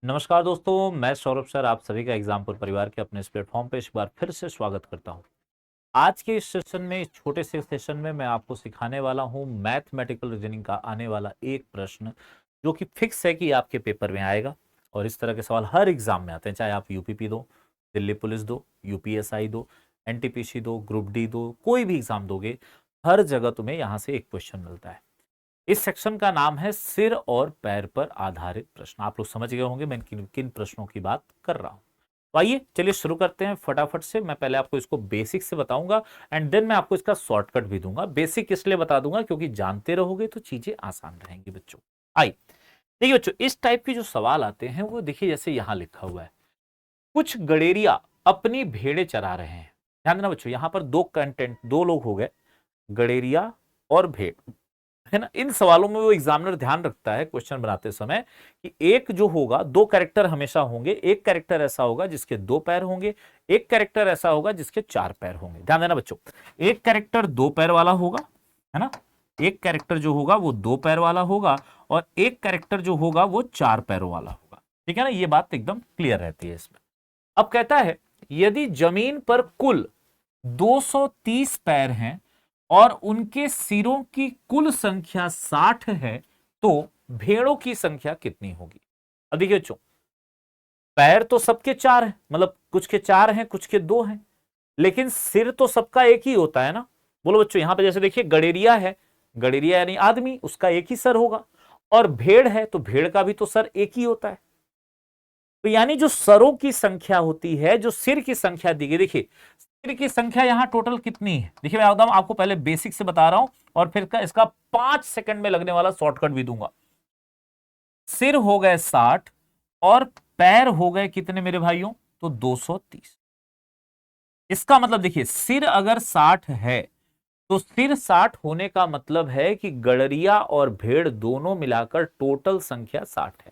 नमस्कार दोस्तों, मैं सौरभ सर आप सभी का एग्जाम्पल परिवार के अपने इस प्लेटफॉर्म पे इस बार फिर से स्वागत करता हूं। आज के इस सेशन में, इस छोटे से सेशन में मैं आपको सिखाने वाला हूं मैथमेटिकल रीजनिंग का आने वाला एक प्रश्न जो कि फिक्स है कि आपके पेपर में आएगा। और इस तरह के सवाल हर एग्जाम में आते हैं, चाहे आप यूपीपी दो, दिल्ली पुलिस दो, यूपीएसआई दो, एनटीपीसी दो, ग्रुप डी दो, कोई भी एग्जाम दोगे, हर जगह तुम्हें यहां से एक क्वेश्चन मिलता है। इस सेक्शन का नाम है सिर और पैर पर आधारित प्रश्न। आप लोग समझ गए होंगे मैं किन किन प्रश्नों की बात कर रहा हूं। तो आइए चलिए शुरू करते हैं फटाफट से। मैं पहले आपको इसको बेसिक से बताऊंगा एंड देन मैं आपको इसका शॉर्टकट भी दूंगा। बेसिक इसलिए बता दूंगा क्योंकि जानते रहोगे तो चीजें आसान रहेंगी बच्चों। आई देखिए बच्चों, इस टाइप के जो सवाल आते हैं वो देखिए जैसे यहां लिखा हुआ है, कुछ गडेरिया अपनी भेड़ें चरा रहे हैं। ध्यान देना बच्चों, यहां पर दो कंटेंट, दो लोग हो गए, गडेरिया और भेड़, है ना। इन सवालों में वो एग्जामिनर ध्यान रखता है क्वेश्चन बनाते समय कि एक जो होगा, दो कैरेक्टर हमेशा होंगे। एक कैरेक्टर ऐसा होगा जिसके दो पैर होंगे, एक कैरेक्टर ऐसा होगा जिसके चार पैर होंगे। ध्यान देना बच्चों, एक कैरेक्टर दो पैर वाला होगा, है ना। एक कैरेक्टर जो होगा वो दो पैर वाला होगा और एक कैरेक्टर जो होगा वो चार पैरों वाला होगा। ठीक है ना, ये बात एकदम क्लियर रहती है इसमें। अब कहता है यदि जमीन पर कुल 230 पैर हैं और उनके सिरों की कुल संख्या 60 है तो भेड़ों की संख्या कितनी होगी। अब देखिए बच्चों, पैर तो सबके चार हैं, मतलब कुछ के चार हैं कुछ के दो हैं, लेकिन सिर तो सबका एक ही होता है ना। बोलो बच्चों, यहां पे जैसे देखिए गडेरिया है, गडेरिया यानी आदमी, उसका एक ही सर होगा। और भेड़ है तो भेड़ का भी तो सर एक ही होता है। तो यानी जो सरों की संख्या होती है, जो सिर की संख्या दी गई, देखिए सिर की संख्या यहां टोटल कितनी है। देखिए मैं एकदम आपको पहले बेसिक से बता रहा हूं और फिर इसका 5 सेकंड में लगने वाला शॉर्टकट भी दूंगा। सिर हो गए 60 और पैर हो गए कितने मेरे भाइयों, तो 230। इसका मतलब देखिए, सिर अगर 60 है तो सिर 60 होने का मतलब है कि गड़रिया और भेड़ दोनों मिलाकर टोटल संख्या 60 है।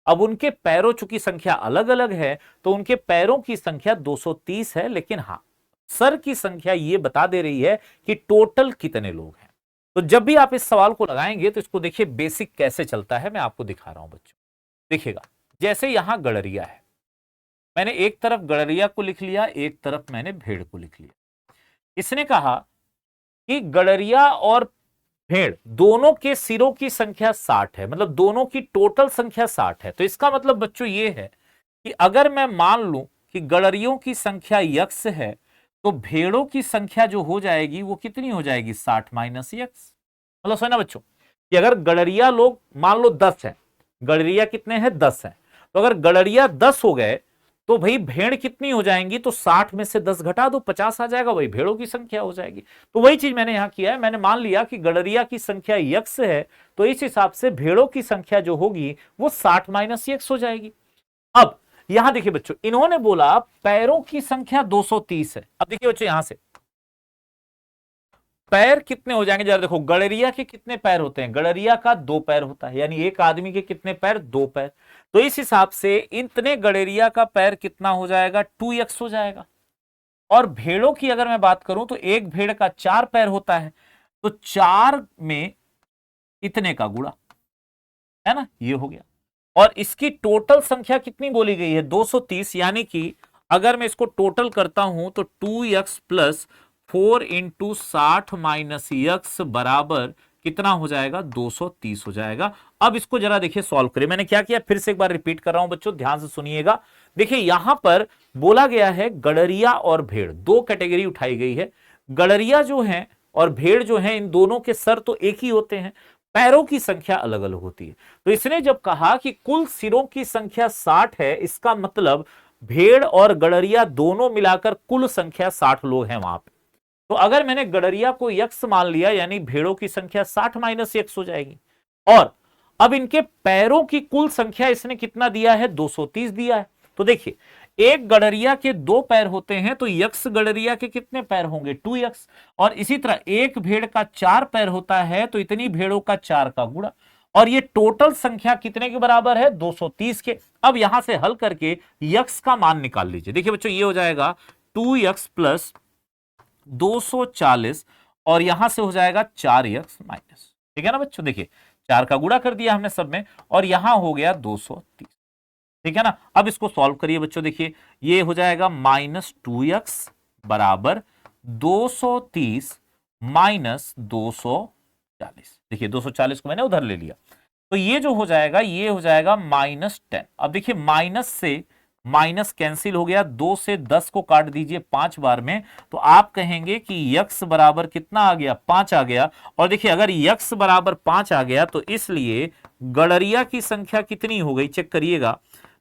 अब उनके पैरों चूंकि संख्या अलग अलग है तो उनके पैरों की संख्या 230 है, लेकिन हां, सर की संख्या यह बता दे रही है कि टोटल कितने लोग हैं। तो जब भी आप इस सवाल को लगाएंगे तो इसको देखिए बेसिक कैसे चलता है, मैं आपको दिखा रहा हूं बच्चों। देखिएगा, जैसे यहां गड़रिया है, मैंने एक तरफ गड़रिया को लिख लिया, एक तरफ मैंने भेड़ को लिख लिया। इसने कहा कि गड़रिया और भेड़ दोनों के सिरों की संख्या 60 है, मतलब दोनों की टोटल संख्या 60 है। तो इसका मतलब बच्चों ये है कि अगर मैं मान लूं कि गड़रियों की संख्या यक्स है तो भेड़ों की संख्या जो हो जाएगी वो कितनी हो जाएगी, 60 माइनस यक्स। मतलब समझना बच्चों कि अगर गड़रिया लोग मान लो 10 है, गड़रिया कितने हैं, 10 है, तो अगर गड़रिया 10 हो गए तो भाई भेड़ कितनी हो जाएंगी, तो 60 में से 10 घटा दो, 50 आ जाएगा, वही भेड़ों की संख्या हो जाएगी। तो वही चीज मैंने यहां किया है, मैंने मान लिया कि गड़रिया की संख्या यक्स है तो इस हिसाब से भेड़ों की संख्या जो होगी वो 60 माइनस यक्स हो जाएगी। अब यहां देखिए बच्चों, इन्होंने बोला पैरों की संख्या 230 है। अब देखिए बच्चों, यहां से पैर कितने हो जाएंगे जरा देखो, गड़रिया के कितने पैर होते हैं, गड़रिया का दो पैर होता है, यानी एक आदमी के कितने पैर, दो पैर। तो इस हिसाब से इतने गड़रिया का पैर कितना हो जाएगा, 2x हो जाएगा। और भेड़ों की अगर मैं बात करूं तो एक भेड़ का चार पैर होता है, तो चार में इतने का गुणा, है ना, ये हो गया। और इसकी टोटल संख्या कितनी बोली गई है, 230, यानी कि अगर मैं इसको टोटल करता हूं तो 2x प्लस 4 × 60 - x बराबर कितना हो जाएगा, 230 हो जाएगा। अब इसको जरा देखिए सॉल्व करिए। मैंने क्या किया, फिर से एक बार रिपीट कर रहा हूं बच्चों, ध्यान से सुनिएगा। देखिए यहां पर बोला गया है गड़रिया और भेड़, दो कैटेगरी उठाई गई है। गड़रिया जो है और भेड़ जो है, इन दोनों के सर तो एक ही होते हैं, पैरों की संख्या अलग अलग होती है। तो इसने जब कहा कि कुल सिरों की संख्या 60 है, इसका मतलब भेड़ और गड़रिया दोनों मिलाकर कुल संख्या 60 लोग हैं वहां पे। तो अगर मैंने गड़रिया को यक्स मान लिया, यानी भेड़ों की संख्या 60 माइनस यक्स हो जाएगी। और अब इनके पैरों की कुल संख्या इसने कितना दिया है, 230 दिया है। तो देखिए, एक गड़रिया के दो पैर होते हैं तो यक्स गड़रिया के कितने पैर होंगे, 2x। और इसी तरह एक भेड़ का चार पैर होता है तो इतनी भेड़ों का चार का गुणा। और ये टोटल संख्या कितने के बराबर है, 230 के। अब यहां से हल करके यक्स का मान निकाल लीजिए। देखिए बच्चों, ये हो जाएगा 2x प्लस 240 और यहां से हो जाएगा 4x माइनस, ठीक है ना बच्चों। देखिए चार का गुणा कर दिया हमने सब में और यहां हो गया 230। ठीक है ना। अब इसको सॉल्व करिए बच्चों, देखिए ये हो जाएगा -2x बराबर 230 -240। देखिए 240 को मैंने उधर ले लिया, तो ये जो हो जाएगा ये हो जाएगा -10। अब देखिए माइनस से माइनस कैंसिल हो गया, 2 से 10 को काट दीजिए 5 बार में, तो आप कहेंगे कि यक्स बराबर कितना आ गया, 5 आ गया। और देखिए अगर यक्स बराबर 5 आ गया तो इसलिए गड़रिया की संख्या कितनी हो गई, चेक करिएगा।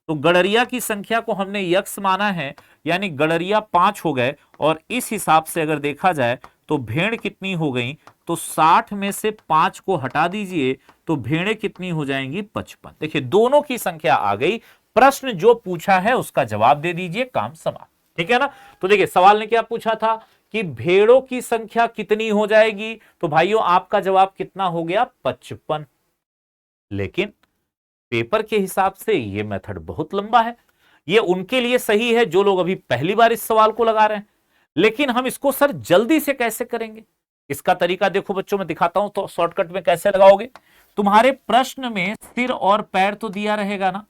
तो गड़रिया की संख्या को हमने यक्स माना है, यानी गड़रिया 5 हो गए। और इस हिसाब से अगर देखा जाए तो भेड़ कितनी हो गई, तो 60 में से 5 को हटा दीजिए तो भेड़ें कितनी हो जाएंगी, 55। देखिए दोनों की संख्या आ गई, प्रश्न जो पूछा है उसका जवाब दे दीजिए, काम समाप्त। ठीक है ना। तो देखिए सवाल ने क्या पूछा था कि भेड़ों की संख्या कितनी हो जाएगी, तो भाइयों आपका जवाब कितना हो गया, 55। लेकिन पेपर के हिसाब से यह मेथड बहुत लंबा है। यह उनके लिए सही है जो लोग अभी पहली बार इस सवाल को लगा रहे हैं, लेकिन हम इसको सर जल्दी से कैसे करेंगे, इसका तरीका देखो बच्चों, मैं दिखाता हूं तो शॉर्टकट में कैसे लगाओगे। तुम्हारे प्रश्न में सिर और पैर तो दिया रहेगा ना,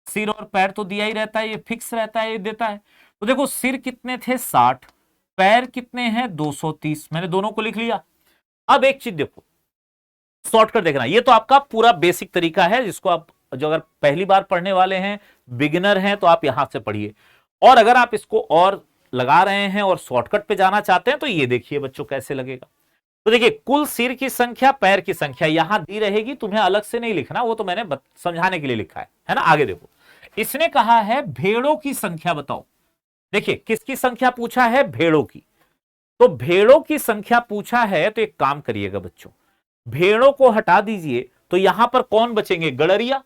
सिर और पैर तो दिया ही रहता है, ये फिक्स रहता है, ये देता है। तो देखो सिर कितने थे 60, पैर कितने हैं 230, मैंने दोनों को लिख लिया। अब एक चीज देखो, शॉर्टकट देखना, ये तो आपका पूरा बेसिक तरीका है जिसको आप जो अगर पहली बार पढ़ने वाले हैं, बिगिनर हैं, तो आप यहां से पढ़िए। और अगर आप इसको और लगा रहे हैं और शॉर्टकट पे जाना चाहते हैं तो ये देखिए बच्चों कैसे लगेगा। तो देखिए कुल सिर की संख्या, पैर की संख्या यहां दी रहेगी, तुम्हें अलग से नहीं लिखना, वो तो मैंने समझाने के लिए लिखा है ना। आगे देखो, इसने कहा है भेड़ों की संख्या बताओ। देखिए किसकी संख्या पूछा है, भेड़ों की। तो भेड़ों की संख्या पूछा है, तो एक काम करिएगा बच्चों, भेड़ों को हटा दीजिए तो यहां पर कौन बचेंगे, गड़रिया।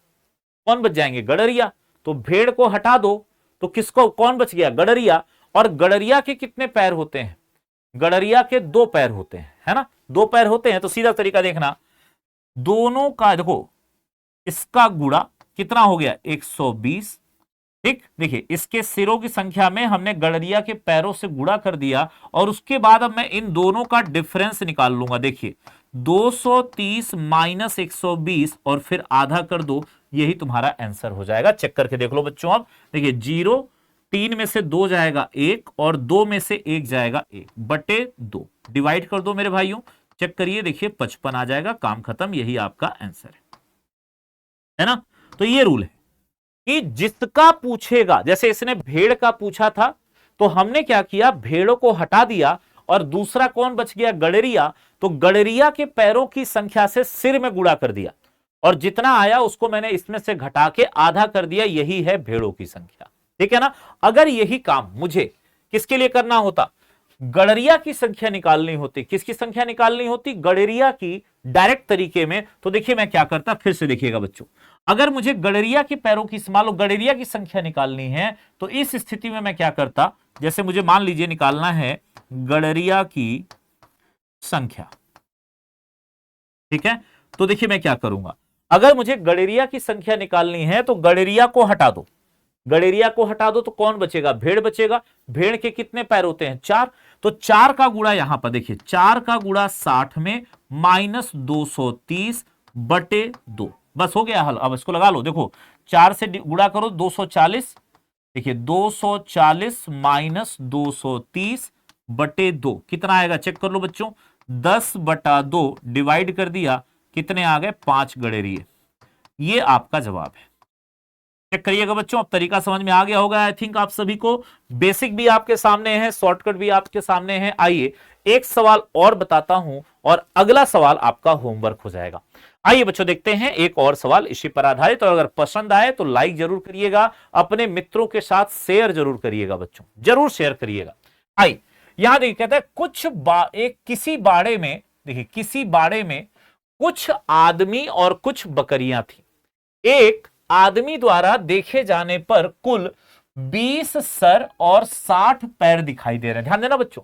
कौन बच जाएंगे, गड़रिया। तो भेड़ को हटा दो तो किसको, कौन बच गया, गड़रिया। और गड़रिया के कितने पैर होते हैं, गड़रिया के 2 पैर होते हैं, है ना, 2 पैर होते हैं। तो सीधा तरीका देखना, दोनों का देखो, इसका गुणा कितना हो गया, 120। ठीक, देखिए इसके सिरों की संख्या में हमने गड़रिया के पैरों से गुणा कर दिया, और उसके बाद अब मैं इन दोनों का डिफरेंस निकाल लूंगा। देखिए 230 - 120 और फिर आधा कर दो, यही तुम्हारा आंसर हो जाएगा। चेक करके देख लो बच्चों, अब देखिए 0, 3 में से 2 जाएगा 1, और 2 में से 1 जाएगा 1 बटे 2, डिवाइड कर दो मेरे भाइयों। चेक करिए, देखिए 55 आ जाएगा, काम खत्म, यही आपका आंसर है ना। तो ये रूल है कि जिसका पूछेगा, जैसे इसने भेड़ का पूछा था तो हमने क्या किया, भेड़ों को हटा दिया, और दूसरा कौन बच गया, गड़रिया। तो गड़रिया के पैरों की संख्या से सिर में गुणा कर दिया, और जितना आया उसको मैंने इसमें से घटा के आधा कर दिया, यही है भेड़ों की संख्या। ठीक है ना। अगर यही काम मुझे किसके लिए करना होता, गड़रिया की संख्या निकालनी होती, किसकी संख्या निकालनी होती, गड़रिया की, डायरेक्ट तरीके में, तो देखिए मैं क्या करता, फिर से देखिएगा बच्चों, अगर मुझे गड़रिया के पैरों की, मान लो गड़रिया की संख्या निकालनी है, तो इस स्थिति में मैं क्या करता, जैसे मुझे मान लीजिए निकालना है गड़रिया की संख्या, ठीक है। तो देखिए मैं क्या करूंगा, अगर मुझे गड़रिया की संख्या निकालनी है तो गड़रिया को हटा दो, गड़रिया को हटा दो तो कौन बचेगा, भेड़ बचेगा। भेड़ के कितने पैर होते हैं, 4। तो 4 का गुणा यहां पर देखिए, 4 का गुणा 60 में -230 बटे 2, बस हो गया हल। अब इसको लगा लो, देखो 4 से गुणा करो 240, देखिए 240 - 230 बटे 2 कितना आएगा, चेक कर लो बच्चों, 10 बटा 2 डिवाइड कर दिया, कितने आ गए, 5 गड़ेरिए। ये आपका जवाब है। चेक करिएगा बच्चों, अब तरीका समझ में आ गया होगा आई थिंक आप सभी को। बेसिक भी आपके सामने है, शॉर्टकट भी आपके सामने है। आइए एक सवाल और बताता हूं और अगला सवाल आपका होमवर्क हो जाएगा। आइए बच्चों देखते हैं एक और सवाल इसी पर आधारित, और अगर पसंद आए तो लाइक जरूर करिएगा, अपने मित्रों के साथ शेयर जरूर करिएगा बच्चों, जरूर शेयर करिएगा। आइए यहां देखिए, कहता है किसी बाड़े में, देखिए किसी बाड़े में कुछ आदमी और कुछ बकरियां थी। एक आदमी द्वारा देखे जाने पर कुल 20 सर और 60 पैर दिखाई दे रहे हैं। ध्यान देना बच्चों,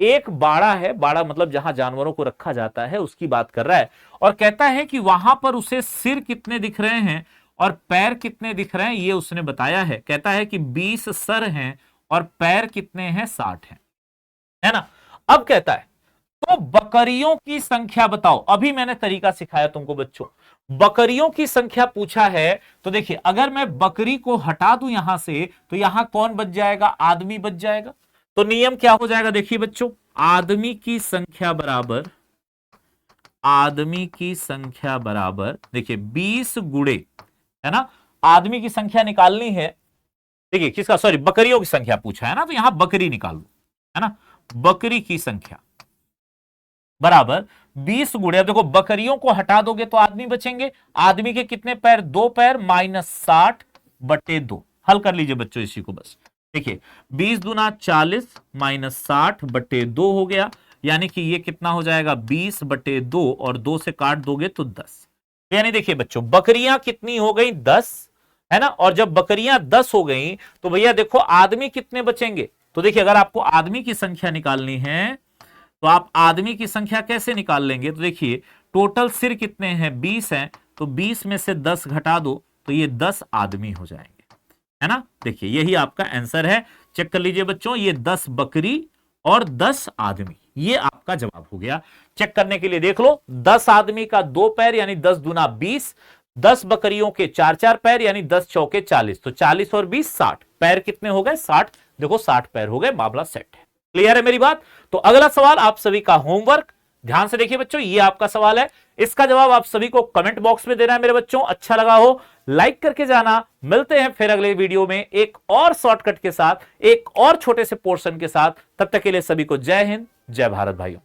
एक बाड़ा है, बाड़ा मतलब जहां जानवरों को रखा जाता है, उसकी बात कर रहा है, और कहता है कि वहां पर उसे सिर कितने दिख रहे हैं और पैर कितने दिख रहे हैं, ये उसने बताया है। कहता है कि 20 सर हैं और पैर कितने हैं, 60 हैं, है ना। अब कहता है तो बकरियों की संख्या बताओ। अभी मैंने तरीका सिखाया तुमको बच्चों, बकरियों की संख्या पूछा है तो देखिए अगर मैं बकरी को हटा दूं यहां से तो यहां कौन बच जाएगा, आदमी बच जाएगा। तो नियम क्या हो जाएगा देखिए बच्चों, आदमी की संख्या बराबर, आदमी की संख्या बराबर देखिए 20 गुणे, है ना, आदमी की संख्या निकालनी है। देखिए किसका, सॉरी बकरियों की संख्या पूछा है ना, तो यहां बकरी निकाल लो, है ना, बकरी की संख्या बराबर 20 गुणे, अब देखो बकरियों को हटा दोगे तो आदमी बचेंगे, आदमी के कितने पैर, 2 पैर, -60/2। हल कर लीजिए बच्चों इसी को बस। देखिए 20 दूना 40 -60/2 हो गया, यानी कि ये कितना हो जाएगा 20/2, और 2 से काट दोगे तो 10। यानी देखिए बच्चों बकरियां कितनी हो गई, 10, है ना, और जब बकरियां 10 हो गई तो भैया देखो आदमी कितने बचेंगे। तो देखिए अगर आपको आदमी की संख्या निकालनी है तो आप आदमी की संख्या कैसे निकाल लेंगे, तो देखिए टोटल सिर कितने हैं, 20 हैं, तो 20 में से 10 घटा दो तो ये 10 आदमी हो जाएंगे, है ना। देखिए यही आपका आंसर है, चेक कर लीजिए बच्चों, ये 10 बकरी और 10 आदमी, ये आपका जवाब हो गया। चेक करने के लिए देख लो, 10 आदमी का 2 पैर यानी 10 दूना 20, 10 बकरियों के 4 पैर यानी 10 चौके 40, तो 40 और 20 60, पैर कितने हो गए 60, देखो 60 पैर हो गए, मामला सेट है। क्लियर है मेरी बात। तो अगला सवाल आप सभी का होमवर्क, ध्यान से देखिए बच्चों, ये आपका सवाल है, इसका जवाब आप सभी को कमेंट बॉक्स में देना है मेरे बच्चों। अच्छा लगा हो लाइक करके जाना। मिलते हैं फिर अगले वीडियो में एक और शॉर्टकट के साथ, एक और छोटे से पोर्शन के साथ। तब तक के लिए सभी को जय हिंद, जय भारत भाइयों।